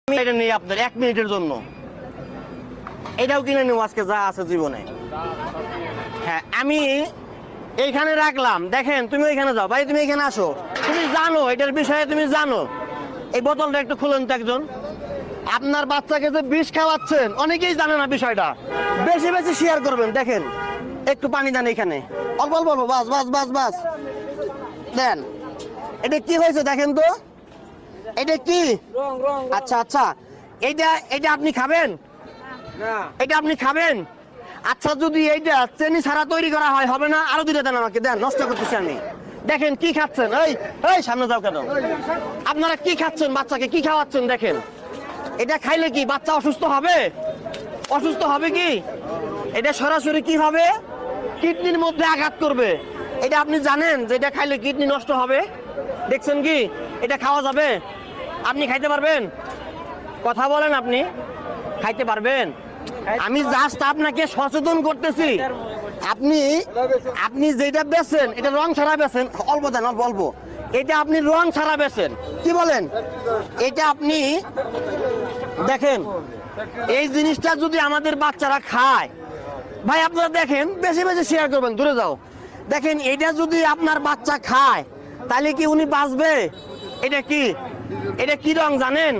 আমি এটা নেই আপনার 1 মিনিটের জন্য, এটাও কিনে নেব আজকে যা আছে জীবনে। হ্যাঁ আমি এইখানে রাখলাম, দেখেন তুমি ওইখানে যাও, ভাই তুমি এখানে আসো, তুমি জানো এটার বিষয়ে, তুমি জানো। এই বোতলটা একটু খুলেন তো একজন। আপনার বাচ্চাকে যে বিষ খাওয়াচ্ছেন অনেকেই জানে না বিষয়টা, বেশি বেশি শেয়ার করবেন। দেখেন একটু পানি দেন এখানে, অল্প অল্প, বাস বাস বাস বাস দেন। এটা কি হয়েছে দেখেন তো, এটা কি? আচ্ছা আচ্ছা, এইটা এটা আপনি খাবেন? এটা আপনি খাবেন? আচ্ছা যদি এইটা চিনি ছাড়া তৈরি করা হয় হবে না? আরো দুইটা দেন আমাকে, দেন, নষ্ট করতেছি আমি। দেখেন কি খাচ্ছেন, এই এই সামনে যাও কেন? আপনারা কি খাচ্ছেন, বাচ্চাকে কি খাওয়াচ্ছেন? দেখেন এটা খাইলে কি বাচ্চা অসুস্থ হবে? অসুস্থ হবে কি? এটা সরাসরি কি হবে, কিডনির মধ্যে আঘাত করবে। এটা আপনি জানেন যে এটা খাইলে কিডনি নষ্ট হবে? দেখছেন কি এটা খাওয়া যাবে? আপনি খাইতে পারবেন? কথা বলেন, আপনি খাইতে পারবেন? আমি জাস্ট আপনাকে সচেতন করতেছি। আপনি আপনি যেটা বেচেন এটা রং ছাড়া বেচেন, অল্প দেন, অল্প অল্প। এটা আপনি রং ছাড়া বেচেন, কি বলেন? এটা আপনি দেখেন, এই জিনিসটা যদি আমাদের বাচ্চারা খায়, ভাই আপনারা দেখেন, বেশি বেশি শেয়ার করবেন, দূরে যাও। দেখেন এটা যদি আপনার বাচ্চা খায় তাহলে কি উনি বাঁচবে? এটা কি, এটা কি রং জানেন?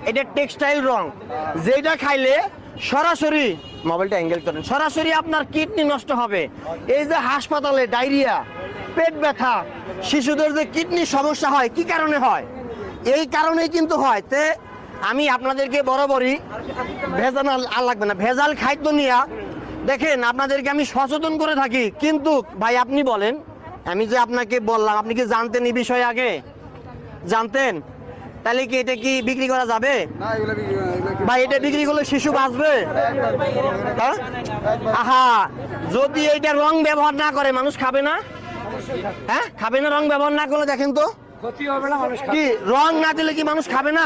এটা টেক্সটাইল রং, যেটা খাইলে সরাসরি, মোবাইলটা অ্যাঙ্গেল করেন, সরাসরি আপনার কিডনি নষ্ট হবে। এই যে হাসপাতালে ডায়রিয়া, পেট ব্যথা, শিশুদের যে কিডনি সমস্যা হয়, কি কারণে হয়? এই কারণেই কিন্তু হয়। তে আমি আপনাদেরকে বরাবরই ভেজাল আর লাগবে না, ভেজাল খাদ্য নিয়ে দেখেন আপনাদেরকে আমি সচেতন করে থাকি। কিন্তু ভাই আপনি বলেন, আমি যে আপনাকে বললাম, আপনি কি জানতেন এই বিষয়ে? আগে জানতেন? তাহলে কি এটা কি বিক্রি করা যাবে? ভাই এটা বিক্রি করলে শিশু বাঁচবে? হ্যাঁ? আহা, যদি এইটা রং ব্যবহার না করে মানুষ খাবে না? হ্যাঁ খাবে না রং ব্যবহার না করলে? দেখেন তো কি রং না দিলে কি মানুষ খাবে না?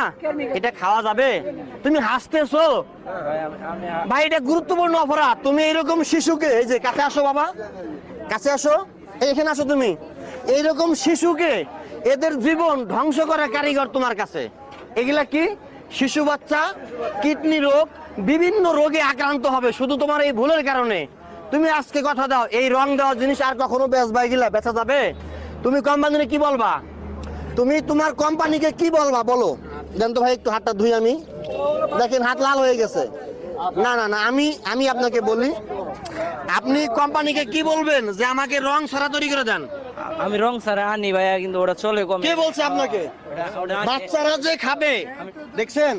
এটা খাওয়া যাবে? তুমি হাসতেছো ভাই, এটা গুরুত্বপূর্ণ অপরাধ। তুমি এরকম শিশুকে, এই যে কাছে আসো বাবা, কাছে আসো, এইখানে আসো তুমি, এইরকম শিশুকে এদের জীবন ধ্বংস করা কারিগর তোমার কাছে। এগুলা কি শিশু বাচ্চা কিডনি রোগ, বিভিন্ন রোগে আক্রান্ত হবে শুধু তোমার এই ভুলের কারণে। তুমি আজকে কথা দাও, এই রং দেওয়া জিনিস আর কখনো বেচবা? এগুলা বেচা যাবে? তুমি কোম্পানিকে কি বলবা? তুমি তোমার কোম্পানিকে কি বলবা বলো? দেন তো ভাই একটু হাতটা ধুই আমি। দেখেন হাত লাল হয়ে গেছে। না না না, আমি আপনাকে বলি, আপনি কোম্পানিকে কি বলবেন যে আমাকে রং ছাড়া তৈরি করে দেন? আমি রং ছাড়া আনি ভাইয়া, কিন্তু ওটা চলে কম। কে বলছে আপনাকে? বাচ্চারা যে খাবে, দেখছেন?